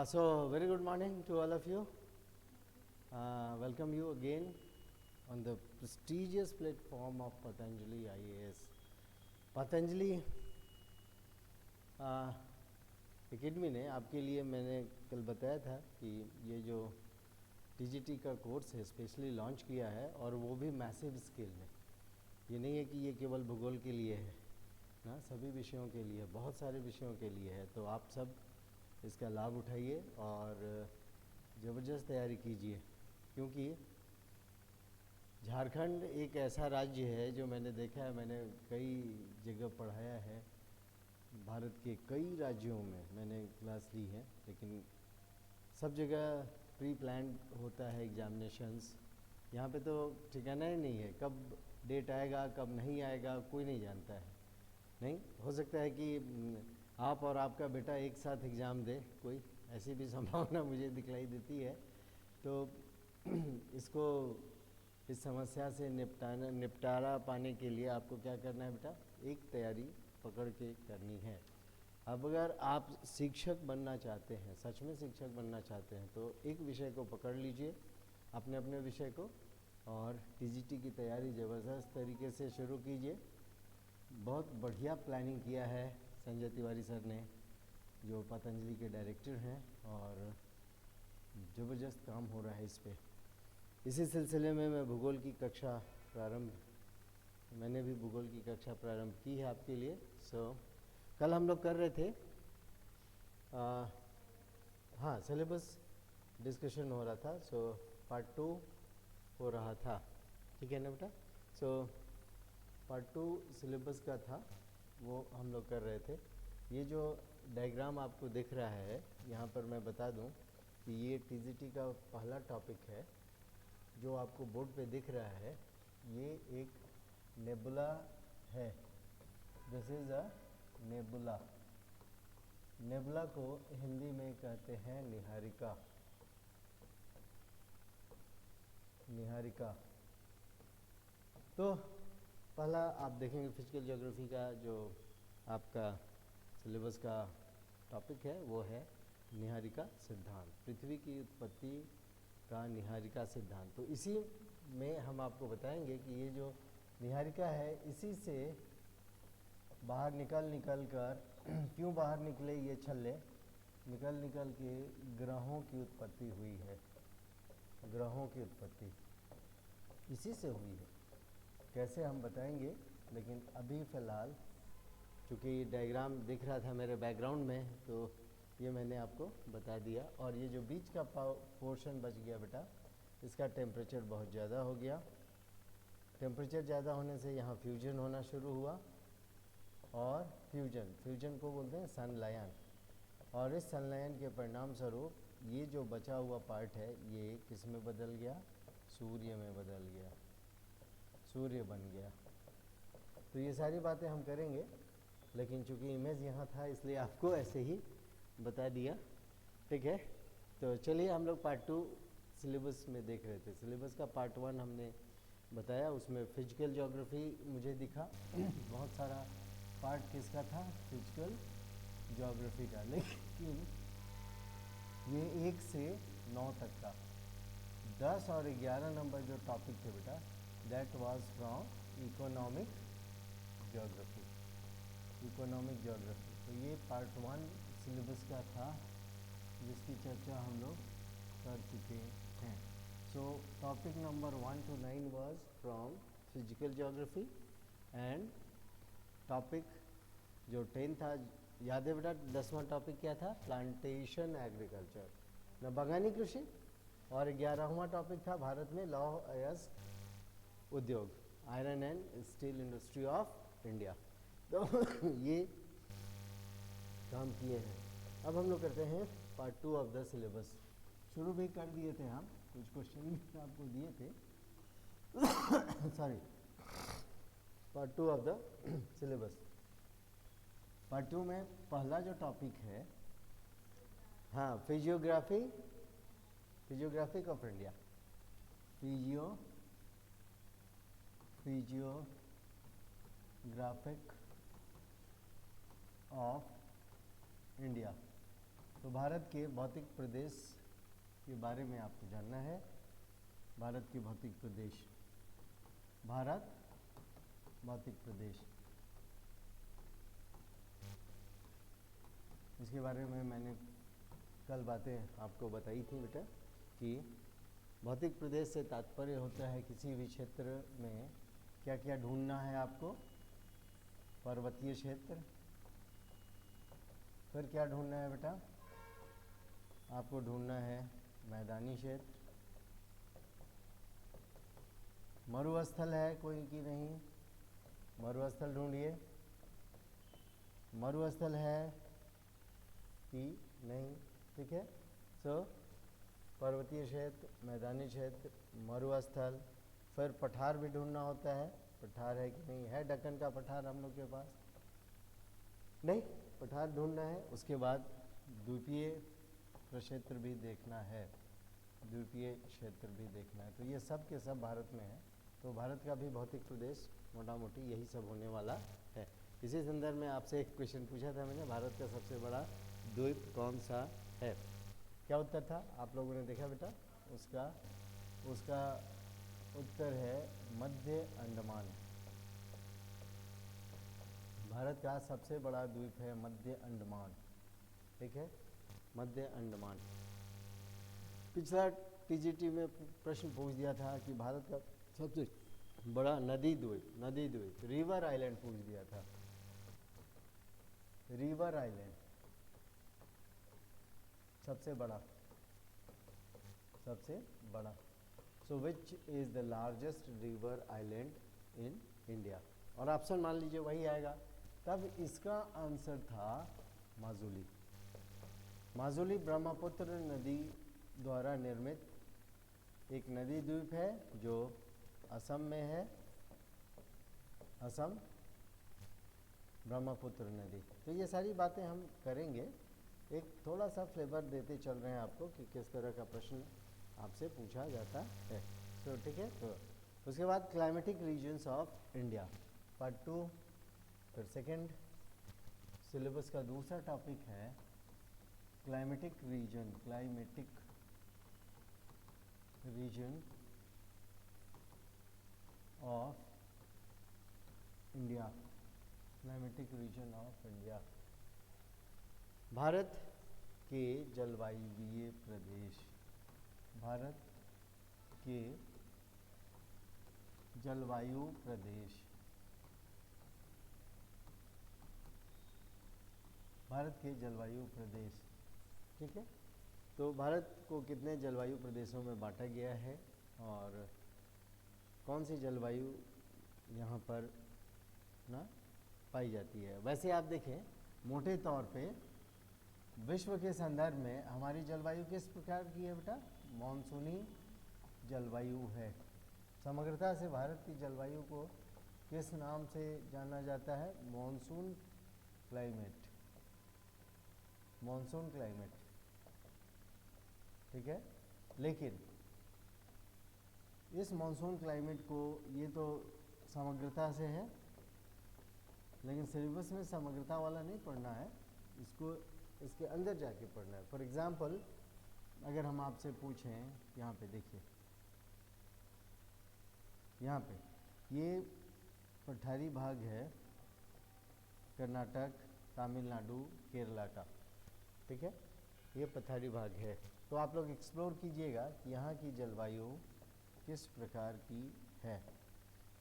So very good morning to all of you. Welcome you again on the prestigious platform of Patanjali IAS. Patanjali academy ने आपके लिए मैंने कल बताया था कि ये जो टीजीटी का कोर्स है स्पेशली लॉन्च किया है और वो भी मैसिव स्केल में। ये नहीं है कि ये केवल भूगोल के लिए है ना, सभी विषयों के लिए, बहुत सारे विषयों के लिए है। तो आप सब इसका लाभ उठाइए और ज़बरदस्त तैयारी कीजिए, क्योंकि झारखंड एक ऐसा राज्य है जो मैंने देखा है, मैंने कई जगह पढ़ाया है, भारत के कई राज्यों में मैंने क्लास ली है, लेकिन सब जगह प्री प्लान होता है एग्जामिनेशंस। यहाँ पे तो ठिकाना ही नहीं है, कब डेट आएगा कब नहीं आएगा कोई नहीं जानता है। नहीं हो सकता है कि आप और आपका बेटा एक साथ एग्ज़ाम दे, कोई ऐसी भी संभावना मुझे दिखलाई देती है। तो इसको इस समस्या से निपटारा पाने के लिए आपको क्या करना है बेटा, एक तैयारी पकड़ के करनी है। अब अगर आप शिक्षक बनना चाहते हैं, सच में शिक्षक बनना चाहते हैं, तो एक विषय को पकड़ लीजिए, अपने अपने विषय को, और टीजीटी की तैयारी ज़बरदस्त तरीके से शुरू कीजिए। बहुत बढ़िया प्लानिंग किया है संजय तिवारी सर ने, जो पतंजलि के डायरेक्टर हैं, और ज़बरदस्त काम हो रहा है इस पे। इसी सिलसिले में मैं भूगोल की कक्षा मैंने भी भूगोल की कक्षा प्रारंभ की है आपके लिए। कल हम लोग कर रहे थे हाँ, सिलेबस डिस्कशन हो रहा था। पार्ट 2 हो रहा था, ठीक है ना बेटा। पार्ट 2 सिलेबस का था, वो हम लोग कर रहे थे। ये जो डायग्राम आपको दिख रहा है यहाँ पर, मैं बता दूं कि ये टीजीटी का पहला टॉपिक है जो आपको बोर्ड पे दिख रहा है। ये एक नेबुला है, this is a nebula. Nebula को हिंदी में कहते हैं निहारिका। निहारिका। तो पहला आप देखेंगे फिजिकल ज्योग्राफी का जो आपका सिलेबस का टॉपिक है, वो है निहारिका सिद्धांत, पृथ्वी की उत्पत्ति का निहारिका सिद्धांत। तो इसी में हम आपको बताएंगे कि ये जो निहारिका है, इसी से बाहर निकल कर क्यों बाहर निकले ये छल्ले, निकल के ग्रहों की उत्पत्ति हुई है। ग्रहों की उत्पत्ति इसी से हुई है, कैसे हम बताएंगे। लेकिन अभी फ़िलहाल चूँकि डायग्राम दिख रहा था मेरे बैकग्राउंड में, तो ये मैंने आपको बता दिया। और ये जो बीच का पोर्शन बच गया बेटा, इसका टेम्परेचर बहुत ज़्यादा हो गया। टेम्परेचर ज़्यादा होने से यहाँ फ्यूजन होना शुरू हुआ, और फ्यूजन को बोलते हैं संलयन। और इस संलयन के परिणाम स्वरूप ये जो बचा हुआ पार्ट है, ये किस में बदल गया, सूर्य में बदल गया, सूर्य बन गया। तो ये सारी बातें हम करेंगे, लेकिन चूँकि इमेज यहाँ था इसलिए आपको ऐसे ही बता दिया, ठीक है। तो चलिए हम लोग पार्ट 2 सिलेबस में देख रहे थे। सिलेबस का पार्ट 1 हमने बताया, उसमें फिजिकल ज्योग्राफी मुझे दिखा। बहुत सारा पार्ट किसका था, फिजिकल ज्योग्राफी का। लेकिन ये 1 से 9 तक का 10 और 11 नंबर जो टॉपिक थे बेटा, that was from economic geography. Economic geography, तो ये पार्ट 1 सिलेबस का था, जिसकी चर्चा हम लोग कर चुके हैं। Topic number 1 to 9 was from physical geography, and topic जो 10 था, याद है बेटा 10वां टॉपिक क्या था, प्लांटेशन एग्रीकल्चर, न बागानी कृषि। और 11वां टॉपिक था भारत में लौह अयस्क उद्योग, iron and steel industry of India. तो ये काम किए हैं। अब हम लोग करते हैं पार्ट 2 ऑफ द सिलेबस। शुरू भी कर दिए थे हम, कुछ क्वेश्चन भी आपको दिए थे sorry. Part 2 of the syllabus. Part 2 में पहला जो टॉपिक है, हाँ, physiographic of India. Physiographic of India. तो भारत के भौतिक प्रदेश के बारे में आपको जानना है। भारत के भौतिक प्रदेश, भारत भौतिक प्रदेश, इसके बारे में मैंने कल बातें आपको बताई थी बेटा कि भौतिक प्रदेश से तात्पर्य होता है किसी भी क्षेत्र में क्या क्या ढूंढना है आपको। पर्वतीय क्षेत्र, फिर क्या ढूंढना है बेटा, आपको ढूंढना है मैदानी क्षेत्र, मरुस्थल है कोई कि नहीं, मरुस्थल ढूंढिए, मरुस्थल है कि नहीं, ठीक है। सो पर्वतीय क्षेत्र, मैदानी क्षेत्र, मरुस्थल, फिर पठार भी ढूंढना होता है, पठार है कि नहीं, है दक्कन का पठार हम लोग के पास, नहीं, पठार ढूंढना है। उसके बाद द्वीपीय प्रक्षेत्र भी देखना है, द्वीपीय क्षेत्र भी देखना है। तो ये सब के सब भारत में है। तो भारत का भी भौतिक प्रदेश मोटा मोटी यही सब होने वाला है। इसी संदर्भ में आपसे एक क्वेश्चन पूछा था मैंने, भारत का सबसे बड़ा द्वीप कौन सा है, क्या उत्तर था आप लोगों ने देखा बेटा, उसका उत्तर है मध्य अंडमान। भारत का सबसे बड़ा द्वीप है मध्य अंडमान, ठीक है, मध्य अंडमान। पिछला टीजीटी में प्रश्न पूछ दिया था कि भारत का सबसे बड़ा नदी द्वीप रिवर आइलैंड पूछ दिया था, रिवर आइलैंड सबसे बड़ा, so which is the largest river island in India, और ऑप्शन मान लीजिए वही आएगा। तब इसका आंसर था माजुली। माजुली ब्रह्मपुत्र नदी द्वारा निर्मित एक नदी द्वीप है जो असम में है, असम, ब्रह्मपुत्र नदी। तो ये सारी बातें हम करेंगे, एक थोड़ा सा फ्लेवर देते चल रहे हैं आपको कि किस तरह का प्रश्न आपसे पूछा जाता है। तो ठीक है, तो उसके बाद climatic regions of India part 2, फिर सेकंड सिलेबस का दूसरा टॉपिक है climatic region of India, climatic region of India. Bharat के जलवायुवीय प्रदेश, भारत के जलवायु प्रदेश, भारत के जलवायु प्रदेश, ठीक है। तो भारत को कितने जलवायु प्रदेशों में बांटा गया है और कौन सी जलवायु यहाँ पर ना पाई जाती है। वैसे आप देखें मोटे तौर पे विश्व के संदर्भ में हमारी जलवायु किस प्रकार की है बेटा, मॉनसूनी जलवायु है। समग्रता से भारत की जलवायु को किस नाम से जाना जाता है, मॉनसून क्लाइमेट, मॉनसून क्लाइमेट, ठीक है। लेकिन इस मॉनसून क्लाइमेट को, ये तो समग्रता से है, लेकिन सिलेबस में समग्रता वाला नहीं पढ़ना है, इसको इसके अंदर जाके पढ़ना है। फॉर एग्जाम्पल अगर हम आपसे पूछें, यहाँ पे देखिए, यहाँ पे ये पठारी भाग है कर्नाटक, तमिलनाडु, केरला का, ठीक है, ये पठारी भाग है। तो आप लोग एक्सप्लोर कीजिएगा कि यहाँ की जलवायु किस प्रकार की है।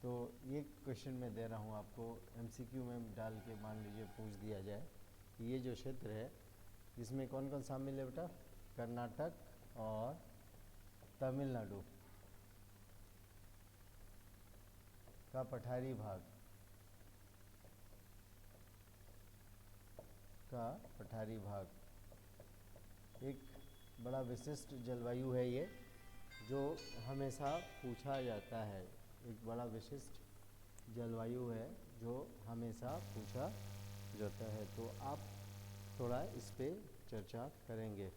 तो ये क्वेश्चन मैं दे रहा हूँ आपको, एमसीक्यू में डाल के मान लीजिए पूछ दिया जाए कि ये जो क्षेत्र है इसमें कौन कौन शामिल है बेटा, कर्नाटक और तमिलनाडु का पठारी भाग, का पठारी भाग एक बड़ा विशिष्ट जलवायु है ये, जो हमेशा पूछा जाता है, एक बड़ा विशिष्ट जलवायु है जो हमेशा पूछा जाता है। तो आप थोड़ा इस पे चर्चा करेंगे।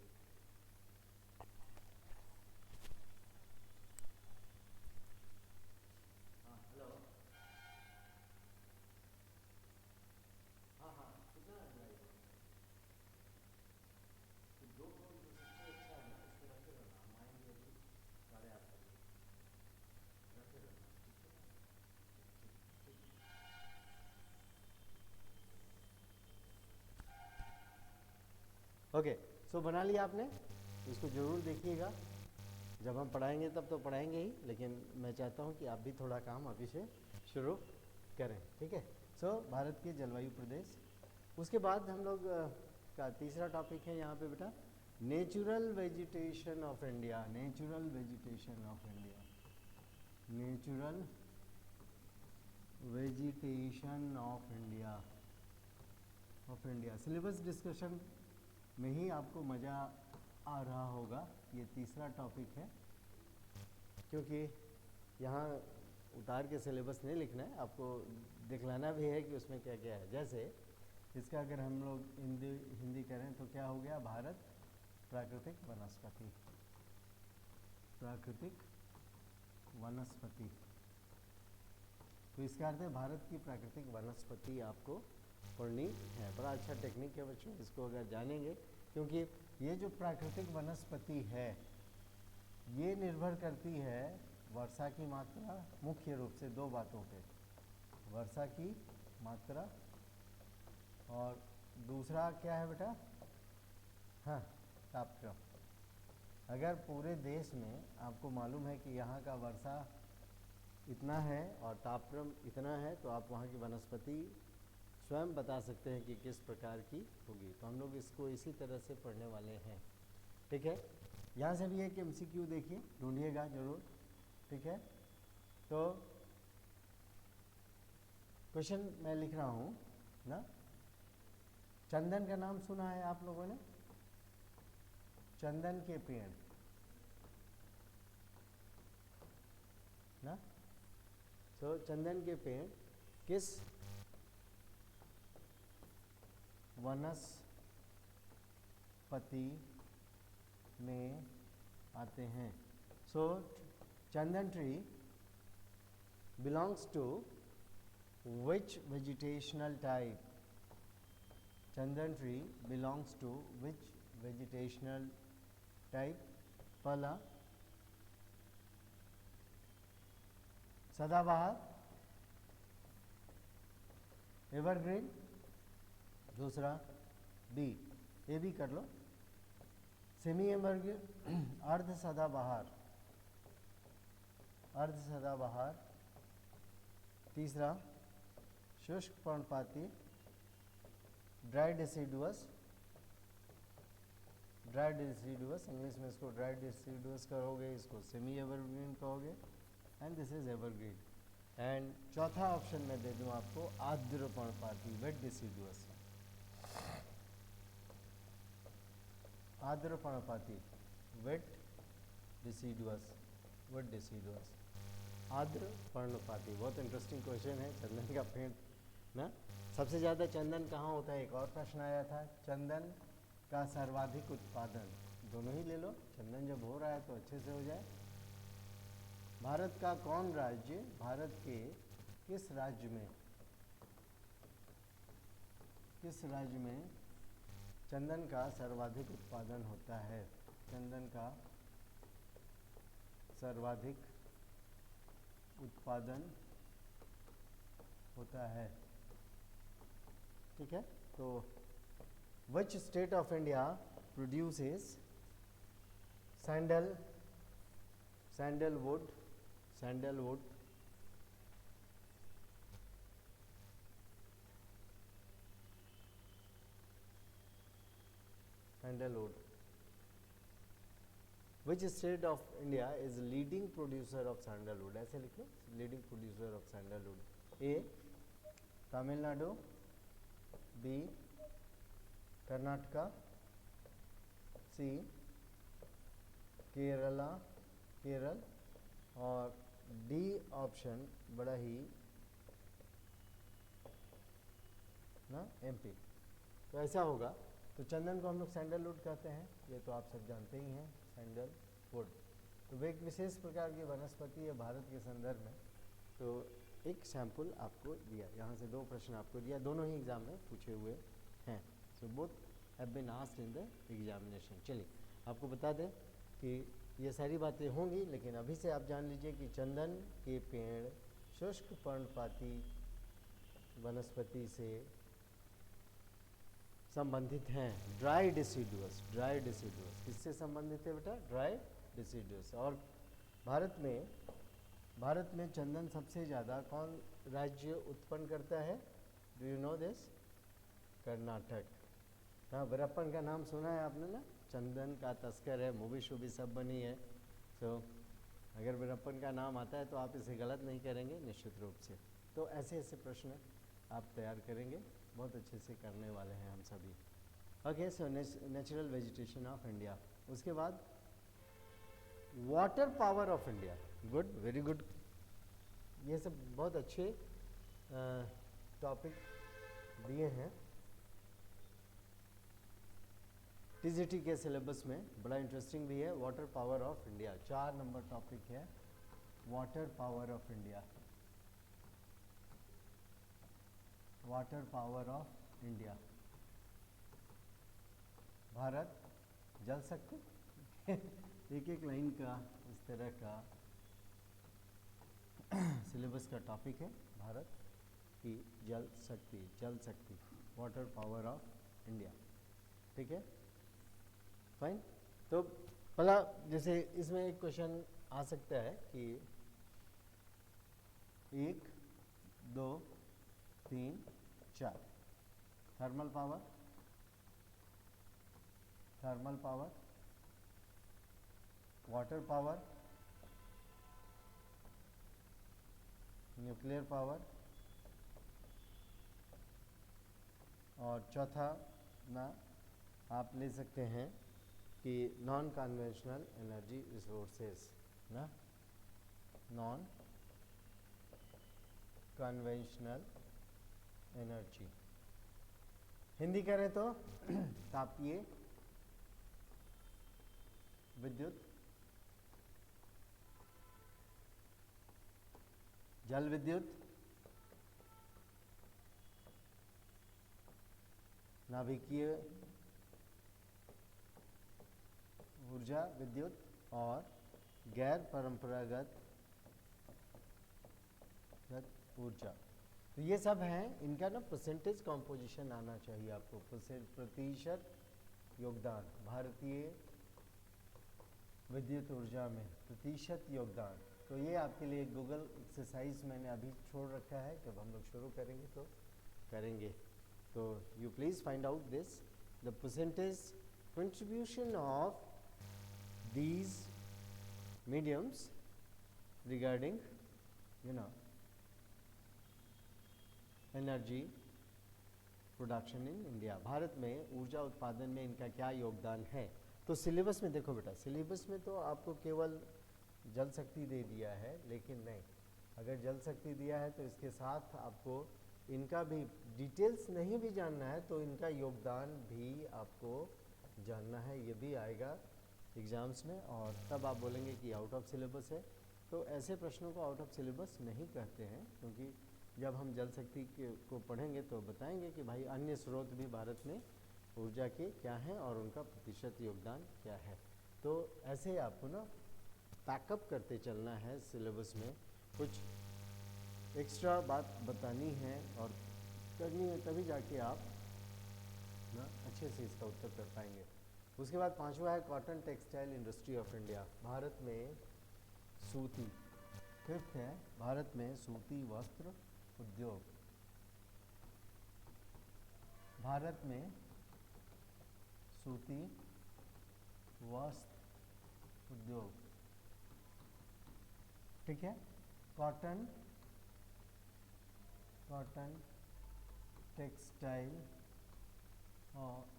हेलो, हाँ हाँ, कितना ओके, सो बना लिया आपने, इसको ज़रूर देखिएगा। जब हम पढ़ाएंगे तब तो पढ़ाएंगे ही, लेकिन मैं चाहता हूँ कि आप भी थोड़ा काम अभी से शुरू करें, ठीक है। सो भारत के जलवायु प्रदेश। उसके बाद हम लोग का तीसरा टॉपिक है यहाँ पे बेटा, natural vegetation of India. Natural vegetation of India, natural vegetation of India, of India. Syllabus discussion में ही आपको मज़ा आ रहा होगा, ये तीसरा टॉपिक है, क्योंकि यहाँ उतार के सिलेबस नहीं लिखना है, आपको दिखलाना भी है कि उसमें क्या क्या है। जैसे इसका अगर हम लोग हिंदी करें तो क्या हो गया, भारत प्राकृतिक वनस्पति, प्राकृतिक वनस्पति। तो इसका अर्थ है भारत की प्राकृतिक वनस्पति आपको पढ़नी है। बड़ा अच्छा टेक्निक है बच्चों, इसको अगर जानेंगे, क्योंकि ये जो प्राकृतिक वनस्पति है ये निर्भर करती है वर्षा की मात्रा, मुख्य रूप से दो बातों पे, वर्षा की मात्रा और दूसरा क्या है बेटा, हाँ, तापक्रम। अगर पूरे देश में आपको मालूम है कि यहाँ का वर्षा इतना है और तापक्रम इतना है, तो आप वहाँ की वनस्पति स्वयं बता सकते हैं कि किस प्रकार की होगी। तो हम लोग इसको इसी तरह से पढ़ने वाले हैं, ठीक है। यहाँ से भी एक MCQ देखिए, ढूंढिएगा जरूर, ठीक है। तो क्वेश्चन मैं लिख रहा हूँ ना, चंदन का नाम सुना है आप लोगों ने, चंदन के पेड़ ना। तो चंदन के पेड़ किस वनस्पति में आते हैं। So chandan tree belongs to which vegetational type, chandan tree belongs to which vegetational type. पहला सदाबहार, एवरग्रीन। दूसरा बी, ये भी कर लो, सेमी एवरग्रीन, अर्ध सदाबहार, अर्ध सदाबहार। तीसरा शुष्क पर्णपाती, ड्राई डिसिडुअस, ड्राई डिसिडुअस, इंग्लिश में इसको ड्राई डिसिडुअस कहोगे, इसको सेमी एवरग्रीन कहोगे, and this is evergreen. And चौथा ऑप्शन मैं दे दूं आपको, आर्द्र पर्णपाती, वेट डिसिडुअस, आर्द्र पर्णपाती, वेट डिसिडुअस, वेट डिसिडुअस, आर्द्र पर्णपाती। बहुत इंटरेस्टिंग क्वेश्चन है, चंदन का पेड़ ना, सबसे ज़्यादा चंदन कहाँ होता है। एक और प्रश्न आया था, चंदन का सर्वाधिक उत्पादन, दोनों ही ले लो, चंदन जब हो रहा है तो अच्छे से हो जाए। भारत का कौन राज्य, भारत के किस राज्य में, किस राज्य में चंदन का सर्वाधिक उत्पादन होता है, चंदन का सर्वाधिक उत्पादन होता है, ठीक है। तो which state of India produces sandal, sandalwood, sandalwood, sandalwood. Which state of India is leading producer of sandalwood, ऐसे लिख लो, leading producer of sandalwood. A Tamil Nadu, B Karnataka, C Kerala, Kerala, और डी ऑप्शन बड़ा ही ना, MP। तो ऐसा होगा। तो चंदन को हम लोग सैंडलवुड कहते हैं, ये तो आप सब जानते ही हैं, सैंडलवुड। तो वे एक विशेष प्रकार की वनस्पति है भारत के संदर्भ में। तो एक सैंपल आपको दिया, यहाँ से दो प्रश्न आपको दिया, दोनों ही एग्जाम में पूछे हुए हैं। So both have been asked in the examination. चलिए आपको बता दें कि ये सारी बातें होंगी, लेकिन अभी से आप जान लीजिए कि चंदन के पेड़ शुष्क पर्णपाती वनस्पति से संबंधित हैं? ड्राई डिसीडुअस, ड्राई डिसीडुअस किससे संबंधित है बेटा? ड्राई डिसीडुअस। और भारत में चंदन सबसे ज़्यादा कौन राज्य उत्पन्न करता है? Do you know this? Karnataka. हाँ, वीरप्पन का नाम सुना है आपने ना, चंदन का तस्कर है, मूवी शूवी सब बनी है। सो अगर वीरप्पन का नाम आता है तो आप इसे गलत नहीं करेंगे निश्चित रूप से। तो ऐसे ऐसे प्रश्न आप तैयार करेंगे, बहुत अच्छे से करने वाले हैं हम सभी। Okay, so natural vegetation of India. उसके बाद water power of India. Good, very good. ये सब बहुत अच्छे टॉपिक दिए हैं टीजीटी के सिलेबस में, बड़ा इंटरेस्टिंग भी है। Water power of India 4 number topic है, water power of India. Water power of India, Bharat जल शक्ति एक एक लाइन का इस तरह का सिलेबस का टॉपिक है, भारत की जल शक्ति, वाटर पावर ऑफ इंडिया। ठीक है, फाइन। तो पहला, जैसे इसमें एक क्वेश्चन आ सकता है कि 1 2 3 4 thermal power, water power, nuclear power, और चौथा ना आप ले सकते हैं कि नॉन कन्वेंशनल एनर्जी रिसोर्सेस ना, नॉन कन्वेंशनल एनर्जी। हिंदी करें तो तापीय विद्युत, जल विद्युत, नाभिकीय ऊर्जा विद्युत, और गैर परंपरागत ऊर्जा। तो ये सब हैं, इनका ना परसेंटेज कॉम्पोजिशन आना चाहिए आपको, प्रतिशत योगदान, भारतीय विद्युत ऊर्जा में प्रतिशत योगदान। तो ये आपके लिए गूगल एक्सरसाइज मैंने अभी छोड़ रखा है, जब हम लोग शुरू करेंगे तो करेंगे। तो you please find out this, the percentage contribution of these mediums regarding energy production in India. Bharat में ऊर्जा उत्पादन में इनका क्या योगदान है। तो सिलेबस में देखो बेटा, सिलेबस में तो आपको केवल जल शक्ति दे दिया है, लेकिन नहीं, अगर जल शक्ति दिया है तो इसके साथ आपको इनका भी डिटेल्स नहीं भी जानना है, तो इनका योगदान भी आपको जानना है। ये भी आएगा एग्ज़ाम्स में, और तब आप बोलेंगे कि आउट ऑफ सिलेबस है। तो ऐसे प्रश्नों को आउट ऑफ सिलेबस नहीं कहते हैं, क्योंकि जब हम जल शक्ति को पढ़ेंगे तो बताएंगे कि भाई अन्य स्रोत भी भारत में ऊर्जा के क्या हैं और उनका प्रतिशत योगदान क्या है। तो ऐसे आपको ना पैकअप करते चलना है सिलेबस में, कुछ एक्स्ट्रा बात बतानी है और करनी है, तभी जाके आप ना अच्छे से इसका उत्तर कर पाएंगे। उसके बाद 5वां है cotton textile industry of India. Bharat में सूती, 5th है भारत में सूती वस्त्र उद्योग। भारत में सूती वस्त्र उद्योग, ठीक है। Cotton textile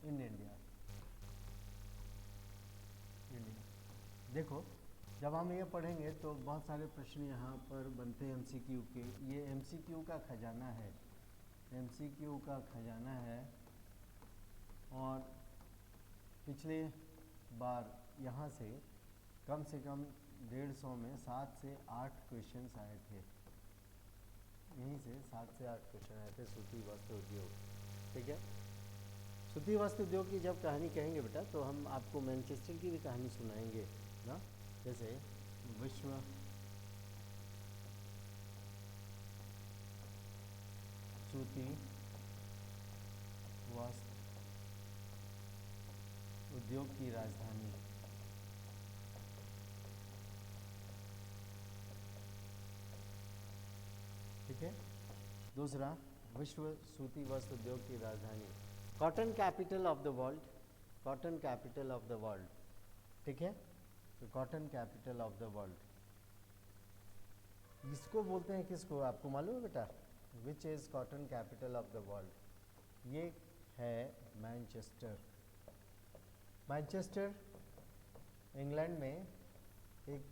in India. देखो, जब हम ये पढ़ेंगे तो बहुत सारे प्रश्न यहाँ पर बनते हैं एमसीक्यू के। ये एमसीक्यू का खजाना है, एमसीक्यू का खजाना है। और पिछले बार यहाँ से कम 150 में 7 से 8 क्वेश्चंस आए थे, यहीं से 7 से 8 क्वेश्चन आए थे सूती वस्त्र उद्योग, ठीक है। सूती वस्त्र उद्योग की जब कहानी कहेंगे बेटा, तो हम आपको मैनचेस्टर की भी कहानी सुनाएंगे ना, जैसे विश्व सूती वस्त्र उद्योग की राजधानी। ठीक है। दूसरा, विश्व सूती वस्त्र उद्योग की राजधानी, cotton capital of the world, cotton capital of the world. ठीक है, तो cotton capital of the world इसको बोलते हैं किसको, आपको मालूम है बेटा? Which is cotton capital of the world? ये है मैनचेस्टर। मैनचेस्टर इंग्लैंड में एक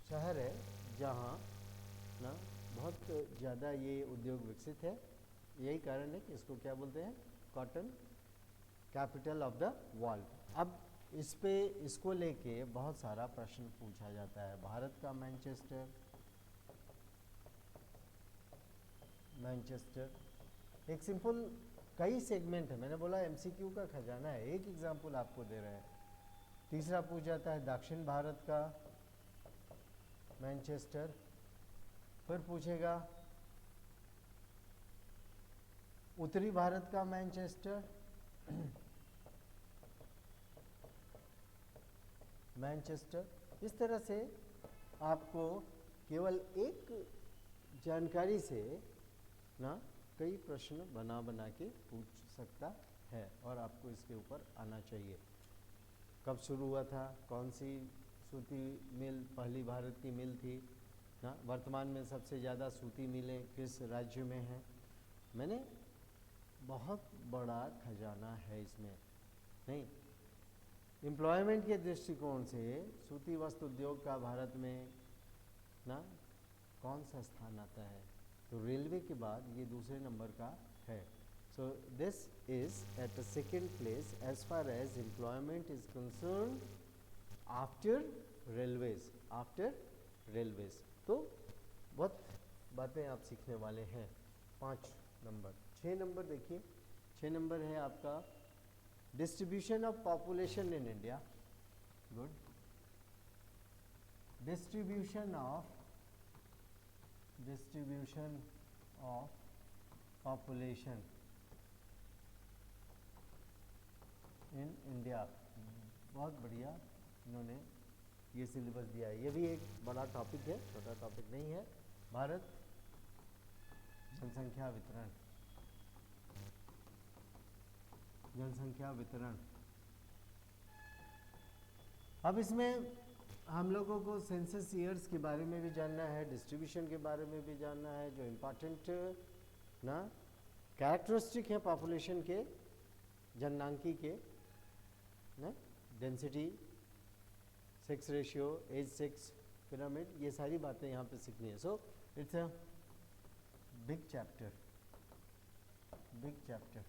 शहर है जहाँ ना बहुत ज़्यादा ये उद्योग विकसित है। यही कारण है कि इसको क्या बोलते हैं, cotton capital of the world. अब इस पे इसको लेके बहुत सारा प्रश्न पूछा जाता है। भारत का मैनचेस्टर, मैनचेस्टर एक सिंपल, कई सेगमेंट है। मैंने बोला एमसीक्यू का खजाना है, एक एग्जाम्पल आपको दे रहे हैं। तीसरा पूछ जाता है दक्षिण भारत का मैनचेस्टर, फिर पूछेगा उत्तरी भारत का मैनचेस्टर, मैनचेस्टर। इस तरह से आपको केवल एक जानकारी से ना कई प्रश्न बना बना के पूछ सकता है, और आपको इसके ऊपर आना चाहिए। कब शुरू हुआ था, कौन सी सूती मिल पहली भारत की मिल थी ना, वर्तमान में सबसे ज़्यादा सूती मिलें किस राज्य में हैं। मैंने बहुत बड़ा खजाना है इसमें। नहीं, एम्प्लॉयमेंट के दृष्टिकोण से सूती वस्त्र उद्योग का भारत में ना कौन सा स्थान आता है, तो रेलवे के बाद ये दूसरे नंबर का है। So this is at the second place as far as employment is concern after railways, after railways. तो बहुत बातें आप सीखने वाले हैं। 5 नंबर, 6 नंबर देखिए, 6 नंबर है आपका distribution of population in India. Good, distribution of population in India. बहुत बढ़िया इन्होंने ये सिलेबस दिया है। ये भी एक बड़ा टॉपिक है, छोटा टॉपिक नहीं है। भारत जनसंख्या वितरण, जनसंख्या वितरण। अब इसमें हम लोगों को सेंसस ईयर्स के बारे में भी जानना है, डिस्ट्रीब्यूशन के बारे में भी जानना है। जो इम्पॉर्टेंट ना कैरेक्टरिस्टिक है पॉपुलेशन के, जननांकी के ना, density, sex ratio, age sex pyramid, ये सारी बातें यहाँ पे सीखनी है। So it's a big chapter, big chapter.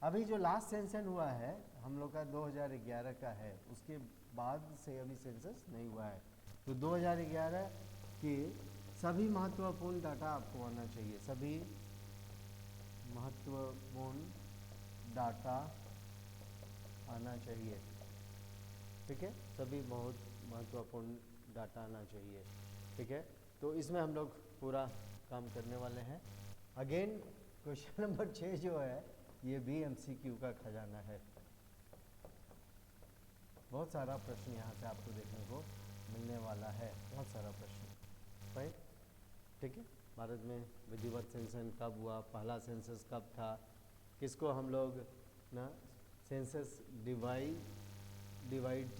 अभी जो लास्ट सेंसन हुआ है हम लोग का 2011 का है, उसके बाद से अभी सेंसस नहीं हुआ है। तो 2011 के सभी महत्वपूर्ण डाटा आपको आना चाहिए, सभी महत्वपूर्ण डाटा आना चाहिए। ठीक है, सभी बहुत महत्वपूर्ण डाटा आना चाहिए। ठीक है, तो इसमें हम लोग पूरा काम करने वाले हैं। अगेन क्वेश्चन नंबर 6 जो है ये भी एमसीक्यू का खजाना है। बहुत सारा प्रश्न यहाँ से आपको देखने को मिलने वाला है, बहुत सारा प्रश्न। राइट, ठीक है। भारत में विधिवत सेंसन कब हुआ, पहला सेंसस कब था, किसको हम लोग ना सेंसस डिवाइड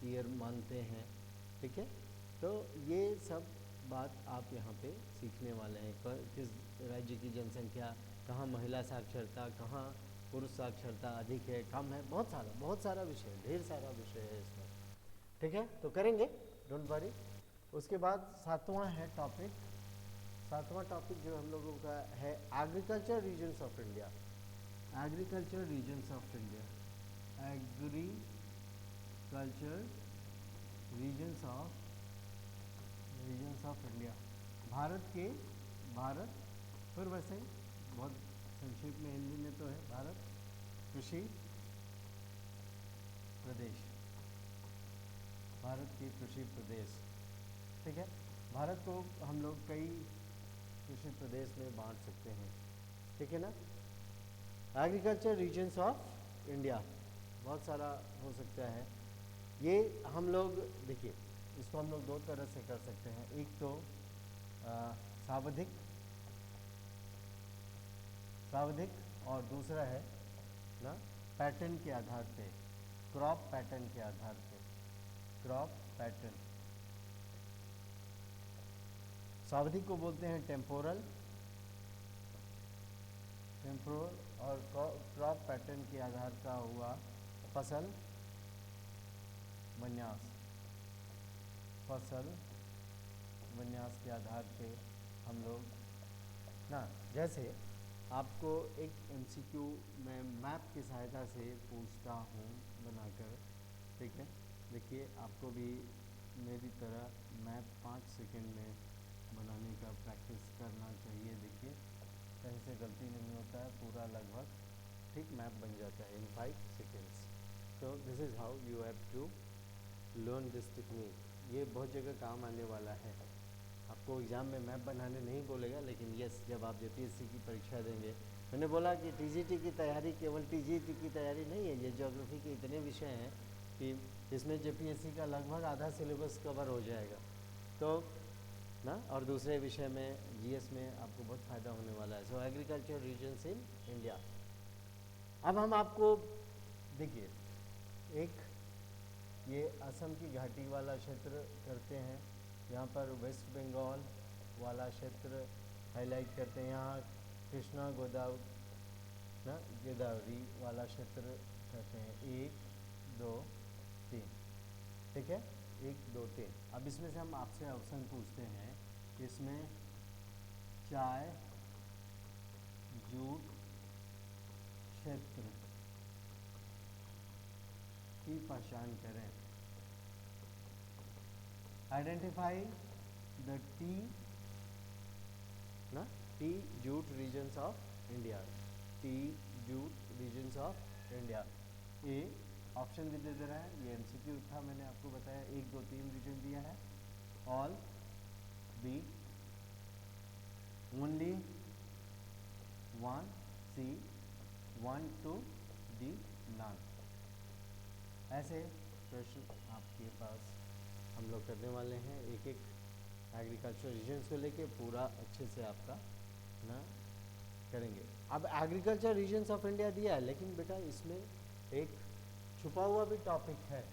ईयर मानते हैं। ठीक है, तो ये सब बात आप यहाँ पे सीखने वाले हैं। किस राज्य की जनसंख्या, कहाँ महिला साक्षरता, कहाँ पुरुष साक्षरता अधिक है कम है, बहुत सारा विषय, ढेर सारा विषय है इसमें। ठीक है, तो करेंगे, डोंट वरी। उसके बाद 7वां है टॉपिक, 7वां टॉपिक जो हम लोगों का है agriculture regions of India. Agriculture regions of India, agriculture regions of India. Bharat फिर वैसे बहुत संक्षेप में हिंदी में तो है, भारत कृषि प्रदेश, भारत के कृषि प्रदेश। ठीक है, भारत को हम लोग कई कृषि प्रदेश में बांट सकते हैं। ठीक है ना, एग्रीकल्चर रीजन्स ऑफ इंडिया, बहुत सारा हो सकता है। ये हम लोग देखिए, इसको हम लोग दो तरह से कर सकते हैं। एक तो सावधिक और दूसरा है ना पैटर्न के आधार पे, क्रॉप पैटर्न के आधार पे, क्रॉप पैटर्न। सावधिक को बोलते हैं टेम्पोरल और क्रॉप पैटर्न के आधार का हुआ फसल विन्यास के आधार पे हम लोग ना, जैसे आपको एक MCQ मैं मैप की सहायता से पूछता हूँ बनाकर, ठीक है। देखिए आपको भी मेरी तरह मैप 5 सेकंड में बनाने का प्रैक्टिस करना चाहिए। देखिए कहीं से गलती नहीं होता है, पूरा लगभग ठीक मैप बन जाता है इन 5 सेकेंड्स। तो this is how you have to learn this technique. ये बहुत जगह काम आने वाला है। आपको एग्ज़ाम में मैप बनाने नहीं बोलेगा, लेकिन यस, जब आप JPSC की परीक्षा देंगे, मैंने बोला कि TGT की तैयारी केवल TGT की तैयारी नहीं है, ये ज्योग्राफी के इतने विषय हैं कि इसमें JPSC का लगभग आधा सिलेबस कवर हो जाएगा। तो ना, और दूसरे विषय में GS में आपको बहुत फ़ायदा होने वाला है। So agriculture regions in India. अब हम आपको देखिए, एक ये असम की घाटी वाला क्षेत्र करते हैं, यहाँ पर वेस्ट बंगाल वाला क्षेत्र हाईलाइट करते हैं, यहाँ कृष्णा गोदावरी वाला क्षेत्र करते हैं। 1 2 3, ठीक है, 1 2 3। अब इसमें से हम आपसे ऑप्शन पूछते हैं, इसमें चाय जूट क्षेत्र की पहचान करें। Identify the tea jute regions of India, tea jute regions of India. A option भी दे रहा है, ये MCQ था, मैंने आपको बताया 1 2 3 रीजन दिया है। ऑल, बी, ओनली, 1, सी, 1 2, डी, नॉन। ऐसे प्रश्न आपके पास हम लोग करने वाले हैं, एक एक एग्रीकल्चर रीजन्स को लेके पूरा अच्छे से आपका ना करेंगे। अब एग्रीकल्चर रीजन्स ऑफ इंडिया दिया है, लेकिन बेटा इसमें एक छुपा हुआ भी टॉपिक है।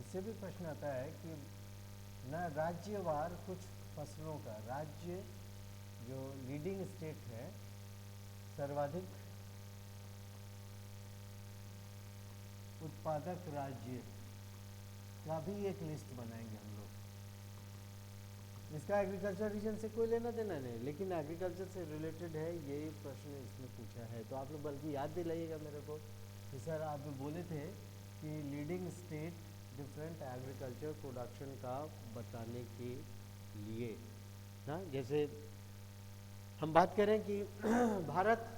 इससे भी प्रश्न आता है कि ना राज्यवार कुछ फसलों का, राज्य जो लीडिंग स्टेट है, सर्वाधिक उत्पादक राज्य का भी एक लिस्ट बनाएंगे हम लोग। इसका एग्रीकल्चर रीजन से कोई लेना देना नहीं, लेकिन एग्रीकल्चर से रिलेटेड है, ये प्रश्न इसमें पूछा है। तो आप लोग बल्कि याद दिलाइएगा मेरे को कि सर आप बोले थे कि leading state different agriculture production का बताने के लिए ना, जैसे हम बात करें कि भारत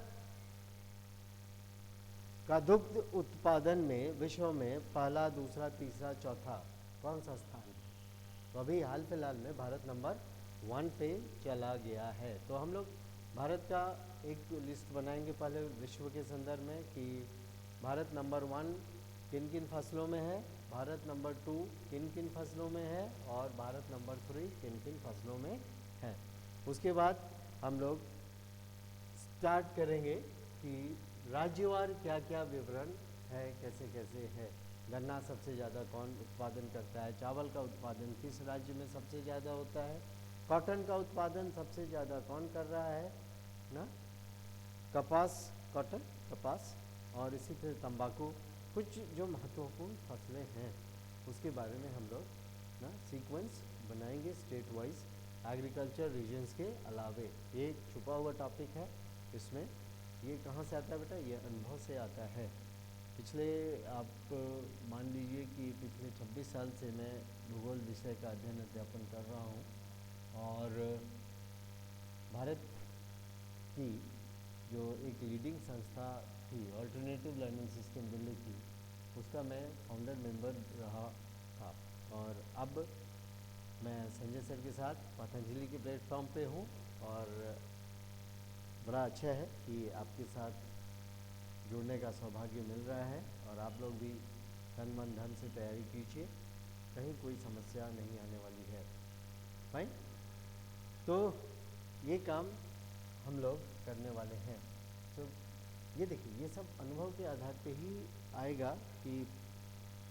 का दुग्ध उत्पादन में विश्व में पहला, दूसरा, तीसरा, चौथा कौन सा स्थान है? तो अभी हाल फिलहाल में भारत नंबर 1 पे चला गया है। तो हम लोग भारत का एक लिस्ट बनाएंगे पहले विश्व के संदर्भ में कि भारत नंबर 1 किन किन फसलों में है, भारत नंबर 2 किन किन फसलों में है, और भारत नंबर 3 किन किन फसलों में है। उसके बाद हम लोग स्टार्ट करेंगे कि राज्यवार क्या क्या विवरण है, कैसे कैसे है। गन्ना सबसे ज़्यादा कौन उत्पादन करता है, चावल का उत्पादन किस राज्य में सबसे ज़्यादा होता है, कॉटन का उत्पादन सबसे ज़्यादा कौन कर रहा है ना, कपास, और इसी तरह तंबाकू, कुछ जो महत्वपूर्ण फसलें हैं उसके बारे में हम लोग ना सीक्वेंस बनाएंगे स्टेट वाइज एग्रीकल्चर रीजन्स के अलावे। ये छुपा हुआ टॉपिक है, इसमें ये कहाँ से आता है बेटा, ये अनुभव से आता है। पिछले आप मान लीजिए कि पिछले 26 साल से मैं भूगोल विषय का अध्यापन कर रहा हूँ, और भारत की जो एक लीडिंग संस्था थी अल्टरनेटिव लर्निंग सिस्टम दिल्ली की, उसका मैं फाउंडर मेंबर रहा था। और अब मैं संजय सर के साथ पतंजलि के प्लेटफॉर्म पे हूँ, और बड़ा अच्छा है कि आपके साथ जुड़ने का सौभाग्य मिल रहा है और आप लोग भी तन मन धन से तैयारी कीजिए, कहीं कोई समस्या नहीं आने वाली है। फाइन, तो ये काम हम लोग करने वाले हैं। तो ये देखिए, ये सब अनुभव के आधार पे ही आएगा कि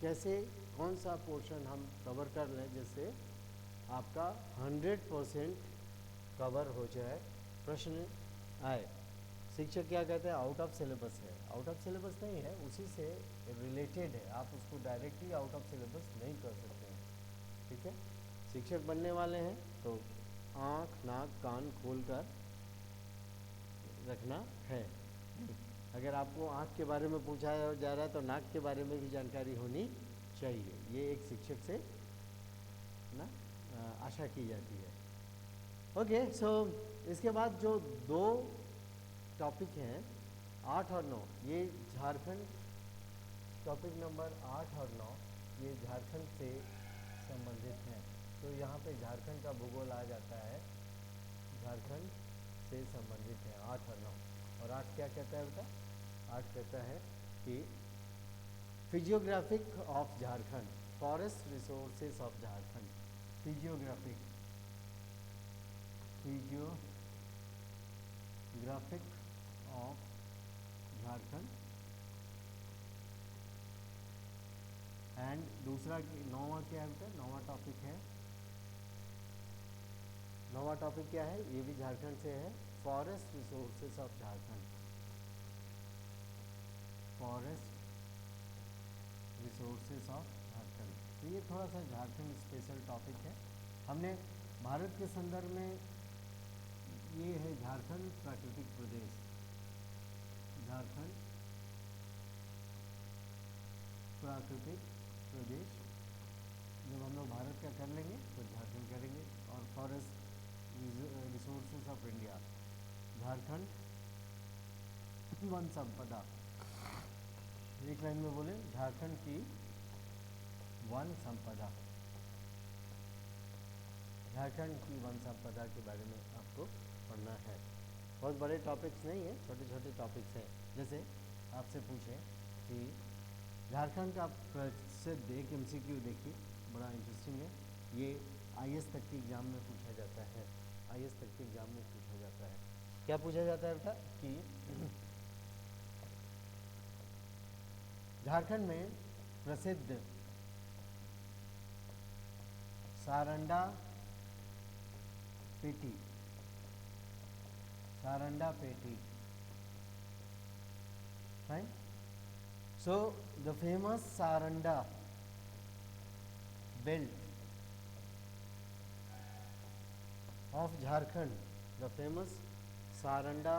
कैसे कौन सा पोर्शन हम कवर कर लें जिससे आपका 100% कवर हो जाए, प्रश्न आए। शिक्षक क्या कहते हैं, आउट ऑफ सिलेबस है। आउट ऑफ सिलेबस नहीं है, उसी से रिलेटेड है, आप उसको डायरेक्टली आउट ऑफ सिलेबस नहीं कर सकते हैं। ठीक है, शिक्षक बनने वाले हैं तो आँख नाक कान खोल कर रखना है। अगर आपको आँख के बारे में पूछा जा रहा है तो नाक के बारे में भी जानकारी होनी चाहिए, ये एक शिक्षक से ना आशा की जाती है। ओके, सो इसके बाद जो दो टॉपिक हैं 8 और 9, ये झारखंड, टॉपिक नंबर 8 और 9 ये झारखंड से संबंधित हैं। तो यहाँ पे झारखंड का भूगोल आ जाता है, झारखंड से संबंधित है 8 और 9। और 8 क्या कहता है बेटा, 8 कहता है कि physiographic of Jharkhand, forest resources of Jharkhand. Physiographic of Jharkhand. And दूसरा नौवां क्या है बेटा, नौवां टॉपिक है, नौवां टॉपिक क्या है, ये भी झारखंड से है, forest resources of Jharkhand. Forest resources of Jharkhand, तो ये थोड़ा सा झारखंड स्पेशल टॉपिक है। हमने भारत के संदर्भ में, ये है झारखंड प्राकृतिक प्रदेश, झारखंड प्राकृतिक प्रदेश। जब हम लोग भारत का कर लेंगे तो झारखंड करेंगे। और forest resources of India, Jharkhand one संपदा, एक लाइन में बोले, झारखंड की वन संपदा, झारखंड की वन संपदा के बारे में आपको पढ़ना है। बहुत बड़े टॉपिक्स नहीं है, छोटे छोटे टॉपिक्स हैं। जैसे आपसे पूछें कि झारखंड का प्रसिद्ध एक MCQ देखिए, बड़ा इंटरेस्टिंग है, ये IAS तक के एग्ज़ाम में पूछा जाता है। IAS तक के एग्ज़ाम में पूछा जाता है। क्या पूछा जाता है बेटा कि झारखंड में प्रसिद्ध सारंडा पेटी, सारंडा पेटी, right. So the famous Saranda belt of Jharkhand, the famous Saranda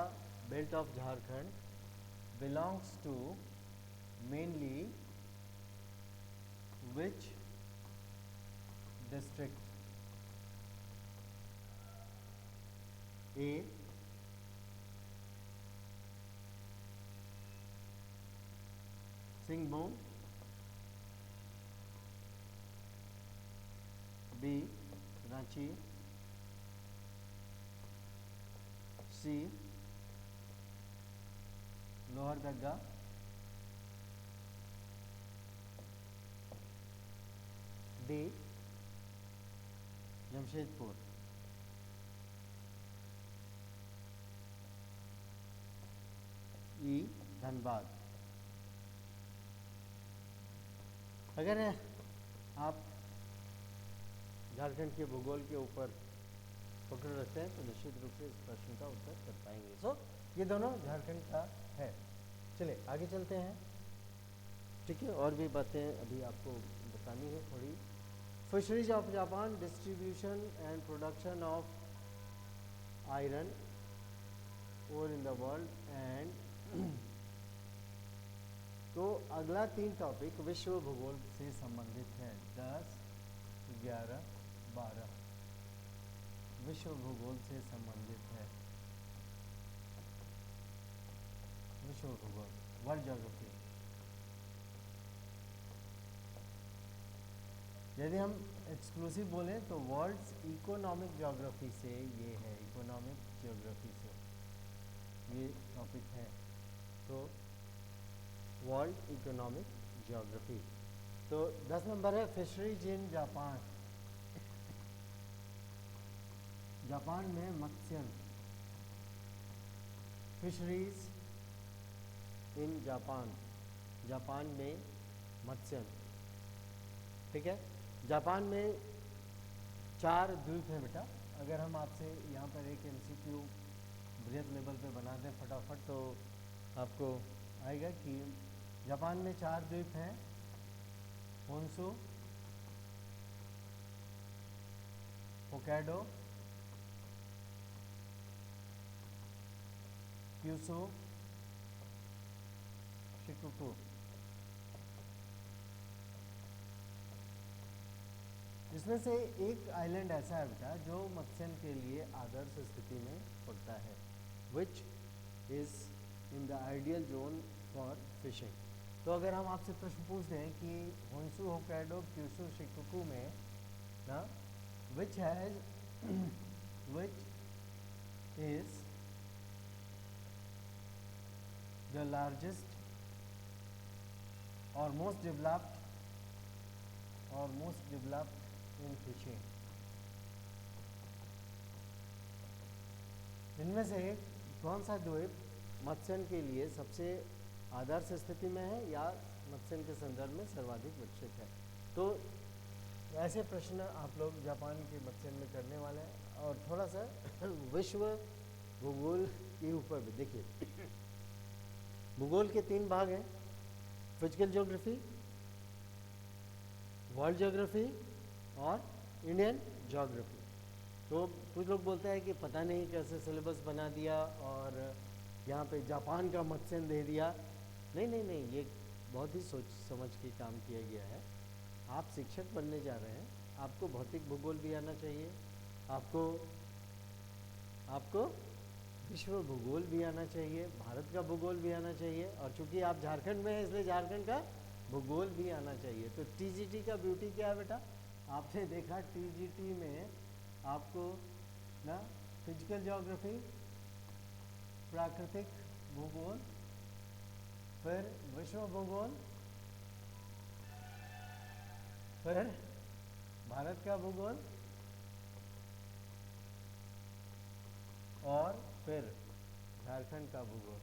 belt of Jharkhand belongs to mainly which district? A, Singhbhum, B, Ranchi, C, Lohardaga, D, Jamshedpur. E, Dhanbad. अगर आप झारखंड के भूगोल के ऊपर पकड़ रखते हैं तो निश्चित रूप से इस प्रश्न का उत्तर कर पाएंगे। सो ये दोनों झारखंड का है। चलिए आगे चलते हैं। ठीक है, और भी बातें अभी आपको बतानी है थोड़ी। Fisheries of Japan, distribution and production of iron ore in the world and तो अगला 3 टॉपिक विश्व भूगोल से संबंधित है। 10, 11, 12 विश्व भूगोल से संबंधित है। विश्व भूगोल, वर्ल्ड ज्योग्राफी। यदि हम एक्सक्लूसिव बोलें तो वर्ल्ड्स इकोनॉमिक ज्योग्राफी से ये है, इकोनॉमिक ज्योग्राफी से ये टॉपिक है। तो वर्ल्ड इकोनॉमिक ज्योग्राफी। तो 10 नंबर है फिशरीज इन जापान। जापान में मत्स्य, फिशरीज इन जापान, जापान में मत्स्य। ठीक है, जापान में 4 द्वीप हैं बेटा। अगर हम आपसे यहाँ पर एक एमसीक्यू बृहद लेवल पे बना दें फटाफट तो आपको आएगा कि जापान में 4 द्वीप हैं, होन्शु, होक्काइडो, क्यूशू, शिकोकू। इसमें से एक आइलैंड ऐसा है बेटा जो मत्स्यन के लिए आदर्श स्थिति में पड़ता है, which is in the ideal zone for fishing. तो अगर हम आपसे प्रश्न पूछते हैं कि होन्शु, होक्काइडो, क्यूशू, शिकोकू में ना विच इज द लार्जेस्ट और मोस्ट डेवलप्ड इन फिशिंग, इनमें से कौन सा द्वीप मत्स्यन के लिए सबसे आदर्श स्थिति में है या मत्स्यन के संदर्भ में सर्वाधिक विकसित है। तो ऐसे प्रश्न आप लोग जापान के मत्स्यन में करने वाले हैं। और थोड़ा सा विश्व भूगोल के ऊपर भी देखिए, भूगोल के 3 भाग हैं, फिजिकल ज्योग्राफी, वर्ल्ड ज्योग्राफी और इंडियन ज्योग्राफी। तो कुछ लोग बोलते हैं कि पता नहीं कैसे सिलेबस बना दिया और यहाँ पे जापान का मत्स्यन दे दिया। नहीं नहीं नहीं, ये बहुत ही सोच समझ के काम किया गया है। आप शिक्षक बनने जा रहे हैं, आपको भौतिक भूगोल भी आना चाहिए, आपको विश्व भूगोल भी आना चाहिए, भारत का भूगोल भी आना चाहिए, और चूंकि आप झारखंड में हैं इसलिए झारखंड का भूगोल भी आना चाहिए। तो टीजीटी का ब्यूटी क्या है बेटा, आपने देखा टीजीटी में आपको ना फिजिकल ज्योग्राफी, प्राकृतिक भूगोल, फिर विश्व भूगोल, फिर भारत का भूगोल और फिर झारखंड का भूगोल,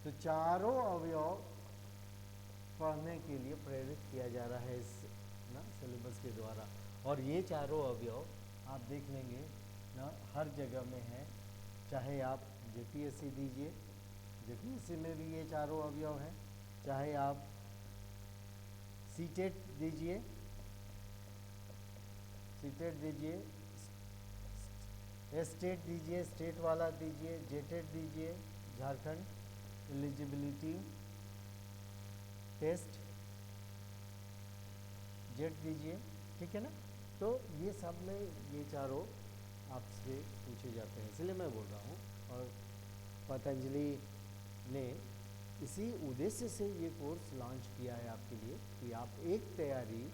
तो चारों अवयव पढ़ने के लिए प्रेरित किया जा रहा है इस ना सिलेबस के द्वारा। और ये चारों अवयव आप देख लेंगे ना हर जगह में है, चाहे आप जेपीएससी दीजिए, जेपीएससी में भी ये चारों अवयव हैं, चाहे आप सीटेट दीजिए, स्टेट दीजिए, स्टेट वाला दीजिए, जेटेट दीजिए, झारखंड एलिजिबिलिटी टेस्ट जेट दीजिए, ठीक है ना। तो ये सब में ये चारों आपसे पूछे जाते हैं, इसलिए मैं बोल रहा हूँ। और पतंजलि ने इसी उद्देश्य से ये कोर्स लॉन्च किया है आपके लिए कि आप एक तैयारी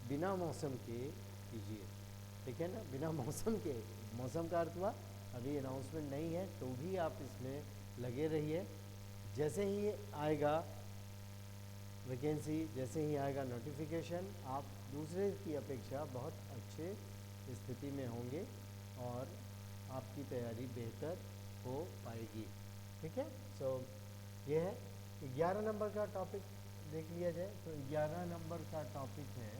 बिना मौसम के कीजिए, ठीक है ना। बिना मौसम के, मौसम का अर्थ हुआ अभी अनाउंसमेंट नहीं है तो भी आप इसमें लगे रहिए। जैसे ही आएगा वैकेंसी, जैसे ही आएगा नोटिफिकेशन, आप दूसरे की अपेक्षा बहुत अच्छे स्थिति में होंगे और आपकी तैयारी बेहतर हो पाएगी, ठीक है। सो ये है 11 नंबर का टॉपिक देख लिया जाए। तो 11 नंबर का टॉपिक है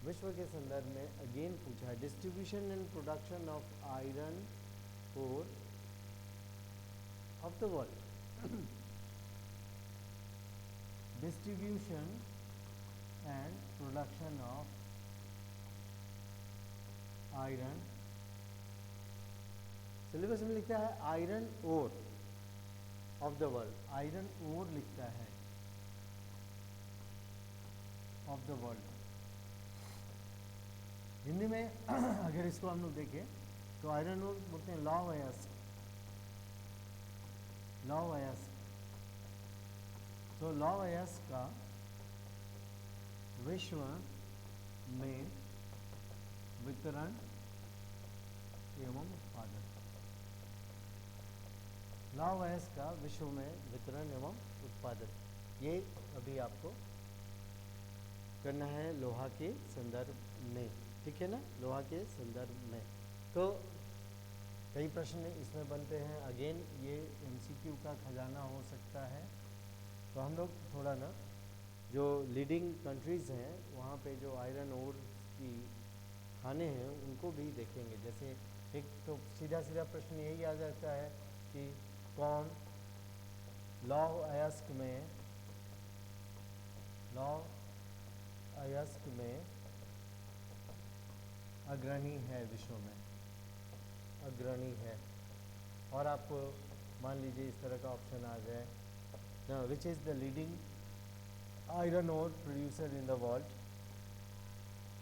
विश्व के संदर्भ में अगेन पूछा है, distribution and production of iron ore of the world. Distribution and production of iron, syllabus में लिखता है iron ore of the world, iron ore लिखता है ऑफ द वर्ल्ड। हिंदी में अगर इसको हम लोग देखें तो आयरन ओर बोलते हैं लॉ अयस्क, लॉ अयस्क। तो लॉ अयस्क का विश्व में वितरण एवं उत्पादन, लौह अयस्क का विश्व में वितरण एवं उत्पादन, ये अभी आपको करना है लोहा के संदर्भ में, ठीक है ना, लोहा के संदर्भ में। तो कई प्रश्न इसमें बनते हैं, अगेन ये एमसीक्यू का खजाना हो सकता है। तो हम लोग थोड़ा ना जो लीडिंग कंट्रीज़ हैं वहाँ पे जो आयरन ओर की खाने हैं उनको भी देखेंगे। जैसे एक तो सीधा सीधा प्रश्न यही आ जाता है कि कौन लौह अयस्क में अग्रणी है, विश्व में अग्रणी है। और आपको मान लीजिए इस तरह का ऑप्शन आ जाए, which is the leading iron ore producer in the world.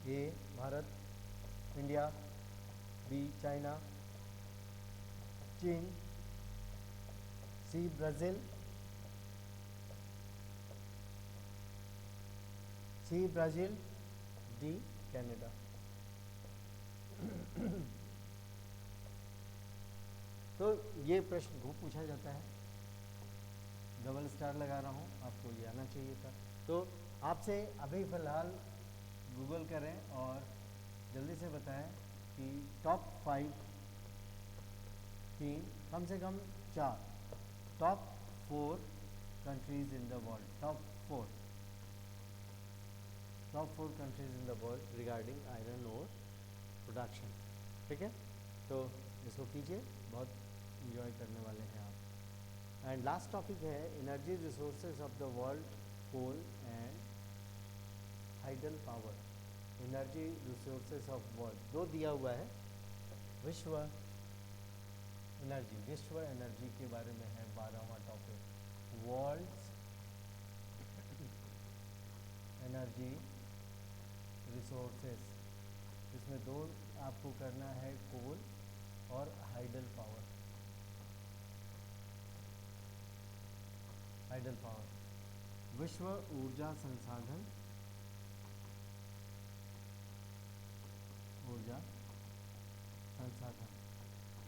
A Bharat, India, B China, चीन, सी ब्राज़ील, डी कनाडा। तो ये प्रश्न को पूछा जाता है, डबल स्टार लगा रहा हूँ, आपको ये आना चाहिए था। तो आपसे अभी फ़िलहाल गूगल करें और जल्दी से बताएं कि टॉप 5 3 कम से कम 4 top 4 countries in the world, top 4 countries in the world regarding iron ore production, ठीक है। तो इसको कीजिए, बहुत इंजॉय करने वाले हैं आप। एंड लास्ट टॉपिक है energy resources of the world, coal and hydel power. Energy resources of world दो दिया हुआ है, विश्व एनर्जी के बारे में है 12वां टॉपिक, वर्ल्ड एनर्जी रिसोर्सेज। इसमें दो आपको करना है, कोल और हाइडल पावर। विश्व ऊर्जा संसाधन,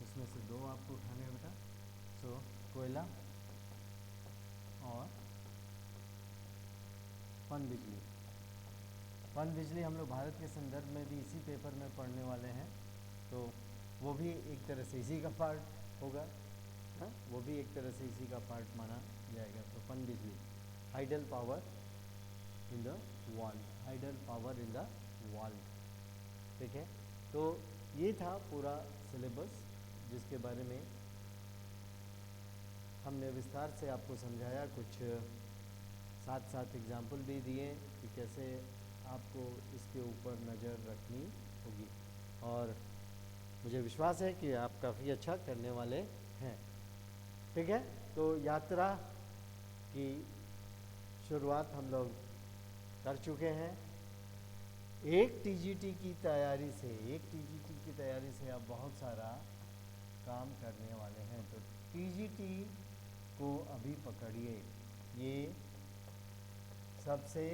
इसमें से दो आपको उठाने हैं बेटा। सो कोयला और पनबिजली हम लोग भारत के संदर्भ में भी इसी पेपर में पढ़ने वाले हैं, तो वो भी एक तरह से इसी का पार्ट होगा, हाँ, वो भी एक तरह से इसी का पार्ट माना जाएगा। तो पनबिजली, hydel power in the world, ठीक है। तो ये था पूरा सिलेबस जिसके बारे में हमने विस्तार से आपको समझाया, कुछ साथ एग्जाम्पल भी दिए कि कैसे आपको इसके ऊपर नज़र रखनी होगी। और मुझे विश्वास है कि आप काफ़ी अच्छा करने वाले हैं, ठीक है। तो यात्रा की शुरुआत हम लोग कर चुके हैं। एक टीजीटी की तैयारी से आप बहुत सारा काम करने वाले हैं। तो टीजीटी को अभी पकड़िए, ये सबसे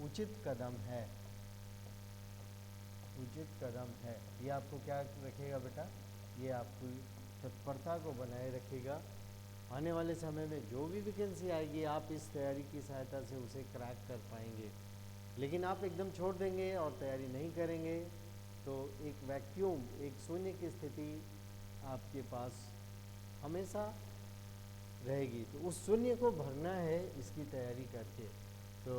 उचित कदम है, ये आपको क्या रखेगा बेटा, ये आपकी तत्परता को बनाए रखेगा। आने वाले समय में जो भी वैकेंसी आएगी आप इस तैयारी की सहायता से उसे क्रैक कर पाएंगे। लेकिन आप एकदम छोड़ देंगे और तैयारी नहीं करेंगे तो एक वैक्यूम, एक शून्य की स्थिति आपके पास हमेशा रहेगी। तो उस शून्य को भरना है इसकी तैयारी करके। तो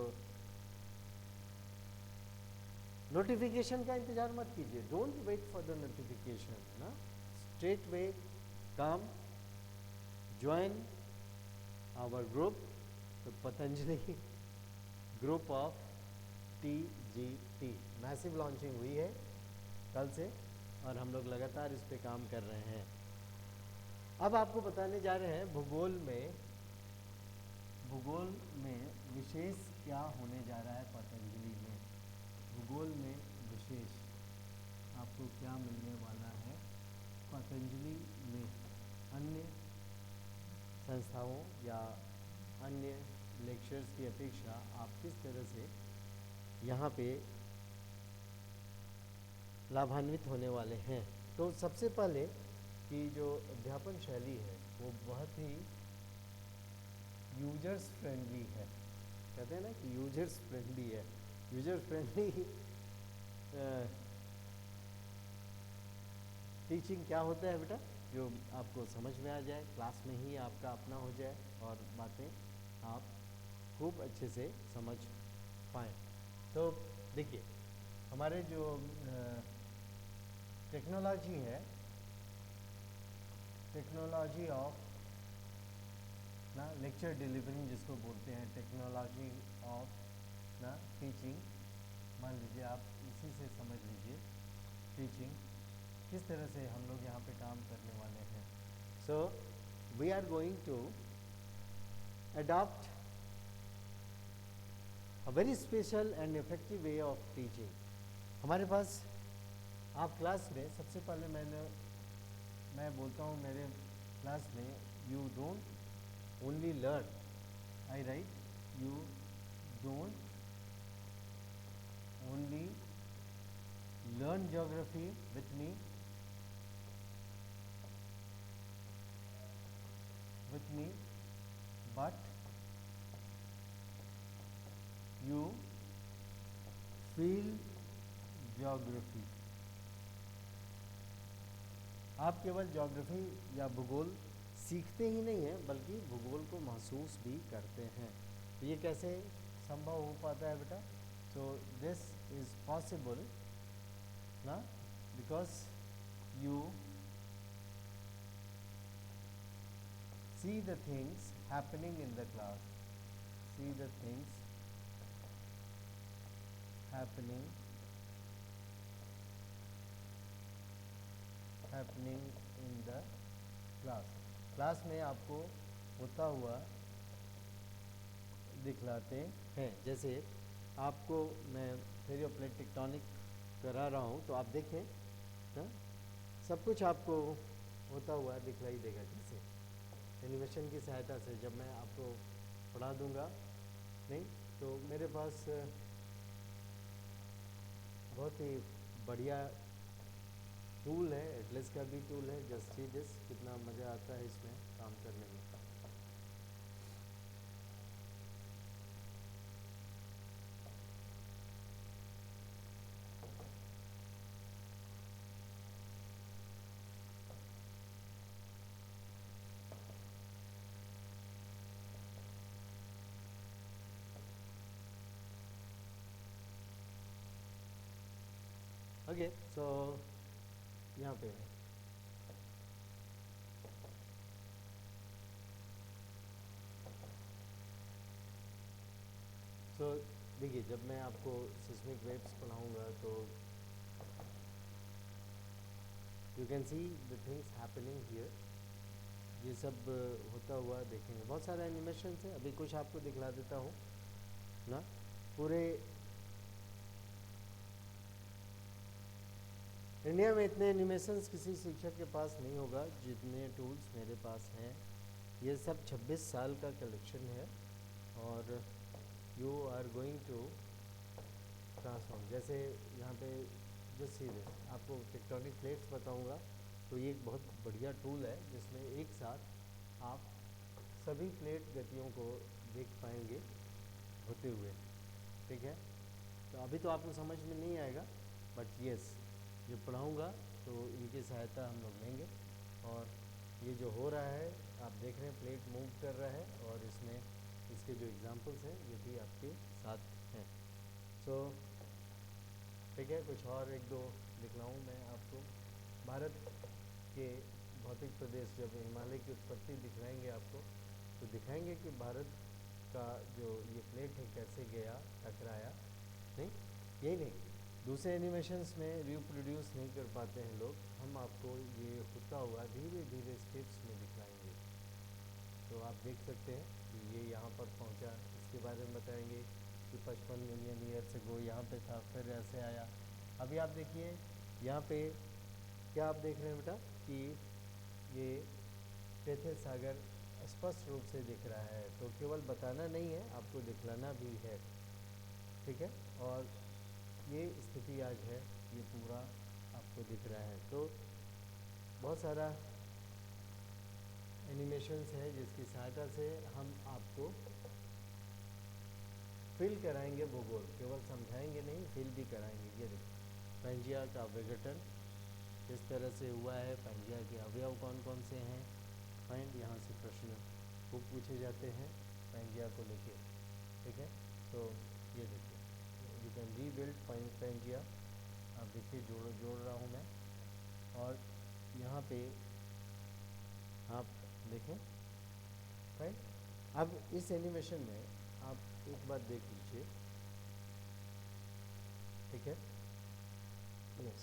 नोटिफिकेशन का इंतज़ार मत कीजिए, don't wait for the notification, ना, straight way come, join our group, तो Patanjali group of TGT. Massive launching हुई है कल से और हम लोग लगातार इस पे काम कर रहे हैं। अब आपको बताने जा रहे हैं भूगोल में विशेष क्या होने जा रहा है। पतंजलि में भूगोल में विशेष आपको क्या मिलने वाला है पतंजलि में, अन्य संस्थाओं या अन्य लेक्चर्स की अपेक्षा आप किस तरह से यहाँ पे लाभान्वित होने वाले हैं। तो सबसे पहले कि जो अध्यापन शैली है वो बहुत ही यूजर्स फ्रेंडली है। कहते हैं ना कि यूजर्स फ्रेंडली है। यूजर फ्रेंडली टीचिंग क्या होता है बेटा? जो आपको समझ में आ जाए, क्लास में ही आपका अपना हो जाए और बातें आप खूब अच्छे से समझ पाएँ। तो देखिए, हमारे जो टेक्नोलॉजी है, टेक्नोलॉजी ऑफ ना लेक्चर डिलीवरिंग जिसको बोलते हैं, टेक्नोलॉजी ऑफ ना टीचिंग, मान लीजिए आप इसी से समझ लीजिए टीचिंग किस तरह से हम लोग यहाँ पे काम करने वाले हैं। So we are going to adopt a very special and effective way of teaching. हमारे पास आप क्लास में सबसे पहले मैं बोलता हूँ मेरे क्लास में, you don't only learn, I right, you don't only learn geography with me, but you feel geography। आप केवल ज्योग्राफी या भूगोल सीखते ही नहीं हैं बल्कि भूगोल को महसूस भी करते हैं। तो ये कैसे संभव हो पाता है बेटा? सो दिस इज पॉसिबल ना because you see the things happening in the class, see the things happening in the class में आपको होता हुआ दिखलाते हैं। जैसे आपको मैं थ्योरी ऑफ प्लेट टेक्टोनिक करा रहा हूँ तो आप देखें ना, सब कुछ आपको होता हुआ दिखलाई देगा। जैसे एनिमेशन की सहायता से जब मैं आपको पढ़ा दूंगा नहीं तो मेरे पास बहुत ही बढ़िया टूल है, एटलस का भी टूल है, जस्ट सी दिस, कितना मज़ा आता है इसमें काम करने में। ओके, सो यहाँ पे सो देखिए, जब मैं आपको सिस्मिक वेव्स पढ़ाऊँगा तो you can see the things happening here, ये सब होता हुआ देखेंगे। बहुत सारे एनिमेशन है, अभी कुछ आपको दिखला देता हूँ ना। पूरे इंडिया में इतने एनिमेशंस किसी शिक्षक के पास नहीं होगा जितने टूल्स मेरे पास हैं। ये सब 26 साल का कलेक्शन है और you are going to transform. जैसे यहाँ पे जो सीधे आपको टेक्टोनिक प्लेट्स बताऊँगा तो ये एक बहुत बढ़िया टूल है जिसमें एक साथ आप सभी प्लेट गतियों को देख पाएंगे होते हुए। ठीक है, तो अभी तो आपको समझ में नहीं आएगा, बट यस जब पढ़ाऊँगा तो इनकी सहायता हम लोग लेंगे। और ये जो हो रहा है आप देख रहे हैं, प्लेट मूव कर रहा है और इसमें इसके जो एग्जांपल्स हैं ये भी आपके साथ हैं। सो ठीक है, कुछ और एक दो दिखलाऊँ मैं आपको। भारत के भौतिक प्रदेश, जब हिमालय की उत्पत्ति दिखलाएंगे आपको तो दिखाएंगे कि भारत का जो ये प्लेट है कैसे गया, टकराया। नहीं, यही नहीं, दूसरे एनिमेशंस में रिप्रोड्यूस नहीं कर पाते हैं लोग, हम आपको ये होता हुआ धीरे धीरे स्टेप्स में दिखलाएंगे। तो आप देख सकते हैं कि ये यहाँ पर पहुँचा, इसके बारे में बताएंगे कि 55 मिलियन ईयर्स अगो यहाँ पे था, फिर ऐसे आया। अभी आप देखिए यहाँ पे क्या आप देख रहे हैं बेटा कि ये टेथे सागर स्पष्ट रूप से दिख रहा है। तो केवल बताना नहीं है, आपको दिखलाना भी है। ठीक है, और ये स्थिति आज है, ये पूरा आपको दिख रहा है। तो बहुत सारा एनिमेशंस है जिसकी सहायता से हम आपको फील कराएंगे भूगोल, केवल समझाएंगे नहीं, फील भी कराएंगे। ये देखिए पैंजिया का विघटन किस तरह से हुआ है, पैंजिया के अवयव कौन कौन से हैं। फाइंड, यहाँ से प्रश्न खूब पूछे जाते हैं पैंजिया को लेके, ठीक है। तो ये देखिए यू कैन रीबिल्ड पैंजिया, आप देखिए जोड़ रहा हूँ मैं, और यहाँ पे आप देखें। राइट, अब इस एनिमेशन में आप एक बात देख लीजिए, ठीक है। यस,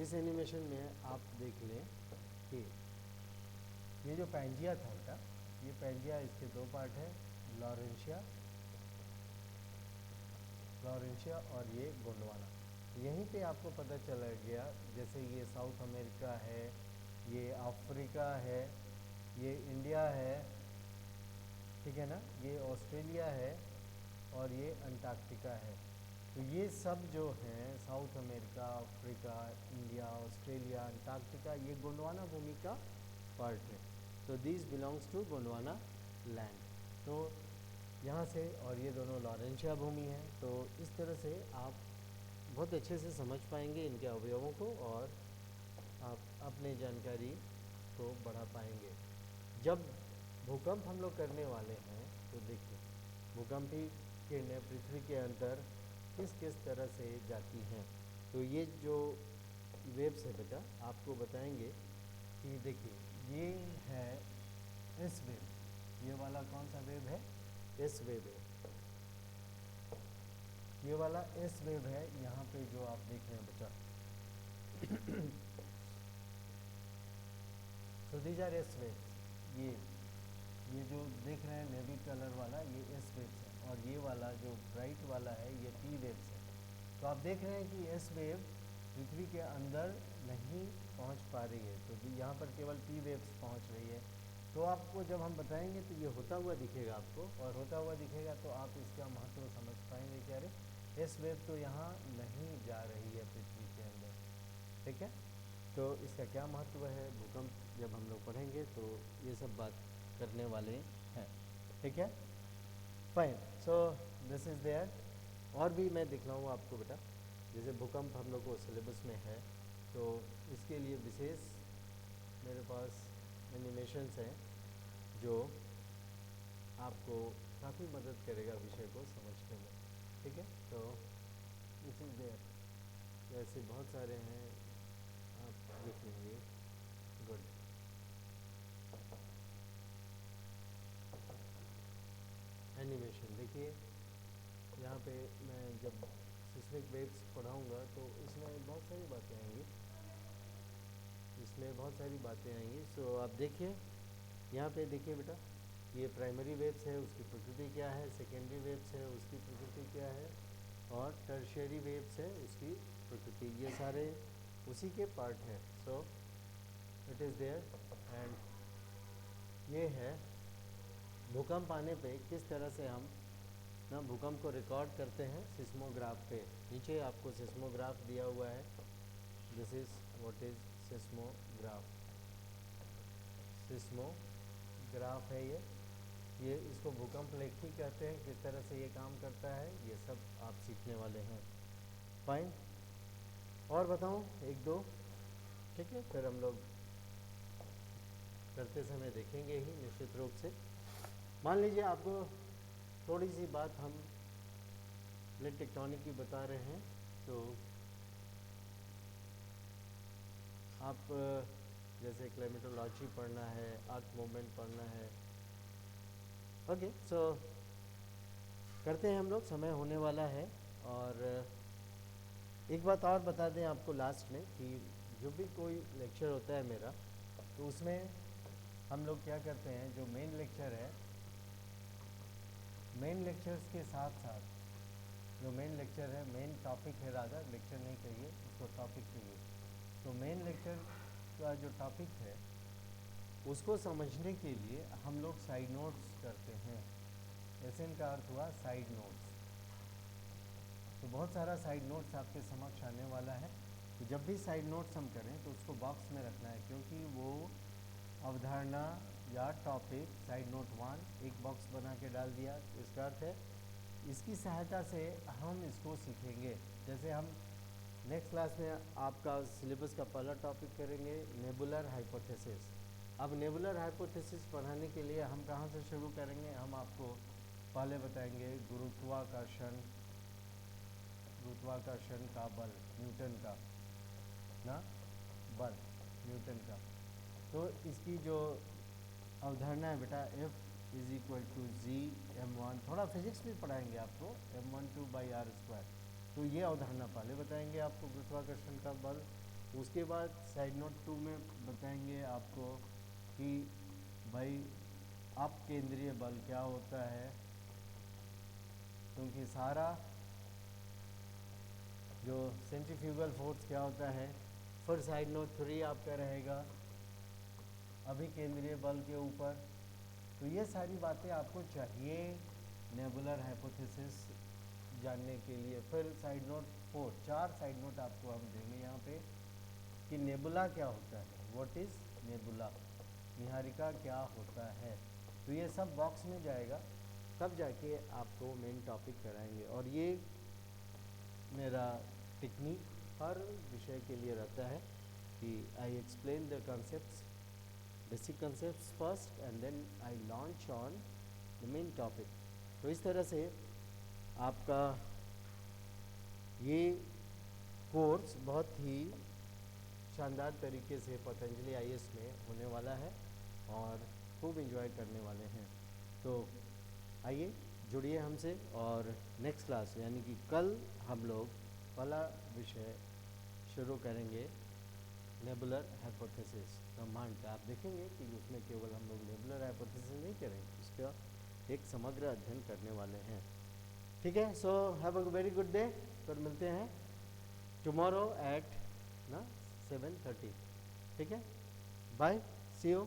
इस एनिमेशन में आप देख लें कि ये जो पैंजिया था बेटा, ये पैंजिया, इसके दो पार्ट है, लॉरेंशिया और ये गोंडवाना। यहीं पे आपको पता चला गया, जैसे ये साउथ अमेरिका है, ये अफ्रीका है, ये इंडिया है, ठीक है ना, ये ऑस्ट्रेलिया है और ये अंटार्कटिका है। तो ये सब जो हैं South America, Africa, India, Australia, Antarctica, ये गोंडवाना भूमि का पार्ट है। तो this belongs to Gondwana land. तो यहाँ से, और ये दोनों लॉरेंशिया भूमि है। तो इस तरह से आप बहुत अच्छे से समझ पाएंगे इनके अवयवों को, और आप अपने जानकारी को बढ़ा पाएंगे। जब भूकंप हम लोग करने वाले हैं तो देखिए भूकंपी किरणें पृथ्वी के अंदर किस किस तरह से जाती हैं। तो ये जो वेव्स है बेटा, आपको बताएंगे कि देखिए ये है एस वेव, ये वाला कौन सा वेव है, एस वेव है, ये वाला एस वेव है। यहाँ पे जो आप देख रहे हैं बेटा, so these are S waves। ये जो देख रहे हैं नेवी कलर वाला, ये S waves है, और ये वाला जो ब्राइट वाला है ये P waves है। तो आप देख रहे हैं कि S wave पृथ्वी के अंदर नहीं पहुंच पा रही है, तो यहाँ पर केवल P waves पहुंच रही है। तो आपको जब हम बताएंगे तो ये होता हुआ दिखेगा आपको, और होता हुआ दिखेगा तो आप इसका महत्व समझ पाएंगे कि अरे S wave तो यहाँ नहीं जा रही है पृथ्वी के अंदर, ठीक है। तो इसका क्या महत्व है, भूकंप जब हम लोग पढ़ेंगे तो ये सब बात करने वाले हैं, ठीक है। Fine, so this is there. और भी मैं दिखलाऊँ आपको बेटा, जैसे भूकंप हम लोग को सिलेबस में है, तो इसके लिए विशेष मेरे पास एनिमेशंस हैं जो आपको काफ़ी मदद करेगा विषय को समझने में, ठीक है। तो दिस इज़ देयर, ऐसे बहुत सारे हैं, आप देख लेंगे। गुड, एनिमेशन देखिए, यहाँ पे मैं जब सिस्मिक वेव्स पढ़ाऊँगा तो इसमें बहुत सारी बातें आएंगी, इसमें बहुत सारी बातें आएंगी। सो आप देखिए, यहाँ पे देखिए बेटा, ये प्राइमरी वेव्स है, उसकी प्रकृति क्या है, सेकेंडरी वेव्स है, उसकी प्रकृति क्या है, और टर्शियरी वेव्स है, उसकी प्रकृति, ये सारे उसी के पार्ट हैं। So it is there. And ये है भूकंप आने पे किस तरह से हम ना भूकंप को रिकॉर्ड करते हैं सिस्मोग्राफ पे। नीचे आपको सिस्मोग्राफ दिया हुआ है, this is what is seismograph. Seismograph है ये इसको भूकंप लेखी कहते हैं। किस तरह से ये काम करता है ये सब आप सीखने वाले हैं। फाइन, और बताऊं एक दो, ठीक है, फिर हम लोग करते समय देखेंगे ही निश्चित रूप से। मान लीजिए आपको थोड़ी सी बात हम प्लेट टेक्टोनिक की बता रहे हैं, तो आप जैसे क्लाइमेटोलॉजी पढ़ना है, अर्थ मूवमेंट पढ़ना है, ओके। सो करते हैं हम लोग, समय होने वाला है। और एक बात और बता दें आपको लास्ट में कि जो भी कोई लेक्चर होता है मेरा, तो उसमें हम लोग क्या करते हैं, जो मेन लेक्चर है, मेन लेक्चर्स के साथ साथ जो मेन लेक्चर है, मेन टॉपिक है, राधा लेक्चर नहीं कहिए उसको, टॉपिक कहिए। तो मेन लेक्चर का जो टॉपिक है उसको समझने के लिए हम लोग साइड नोट्स करते हैं। एसएन का अर्थ हुआ साइड नोट्स। तो बहुत सारा साइड नोट्स आपके समक्ष आने वाला है, तो जब भी साइड नोट्स हम करें तो उसको बॉक्स में रखना है, क्योंकि वो अवधारणा या टॉपिक साइड नोट 1 एक बॉक्स बना के डाल दिया, इसका अर्थ है इसकी सहायता से हम इसको सीखेंगे। जैसे हम नेक्स्ट क्लास में आपका सिलेबस का पहला टॉपिक करेंगे नेबुलर हाइपोथेसिस। अब नेबुलर हाइपोथेसिस पढ़ाने के लिए हम कहाँ से शुरू करेंगे, हम आपको पहले बताएंगे गुरुत्वाकर्षण का बल, न्यूटन का ना बल, न्यूटन का। तो इसकी जो अवधारणा है बेटा F is equal to g m1, थोड़ा फिजिक्स भी पढ़ाएंगे आपको, m12/r²। तो ये अवधारणा पहले बताएंगे आपको गुरुत्वाकर्षण का बल। उसके बाद साइड नोट 2 में बताएंगे आपको कि भाई अपकेंद्रीय बल क्या होता है, क्योंकि सारा जो सेंट्रीफ्यूगल फोर्स क्या होता है। फिर साइड नोट 3 आपका रहेगा अभिकेंद्रीय बल के ऊपर। तो ये सारी बातें आपको चाहिए नेबुलर हाइपोथेसिस जानने के लिए। फिर साइड नोट 4, 4 साइड नोट आपको हम देंगे यहाँ पे कि नेबुला क्या होता है, व्हाट इज़ नेबुला, निहारिका क्या होता है। तो ये सब बॉक्स में जाएगा, तब जाके आपको मेन टॉपिक कराएंगे। और ये मेरा टेक्निक हर विषय के लिए रहता है कि I explain the concepts, basic concepts first and then I launch on the main topic. तो इस तरह से आपका ये कोर्स बहुत ही शानदार तरीके से पतंजलि IAS में होने वाला है और खूब एंजॉय करने वाले हैं। तो आइए जुड़िए हमसे, और नेक्स्ट क्लास यानी कि कल हम लोग पहला विषय शुरू करेंगे नेबुलर हाइपोथेसिस, ब्रह्मांड का। आप देखेंगे कि उसमें केवल हम लोग नेबुलर हाइपोथेसिस नहीं करेंगे, उसका एक समग्र अध्ययन करने वाले हैं। ठीक है, so have a very good day. फिर मिलते हैं टुमारो एट 7:30। ठीक है, बाय, सी यू।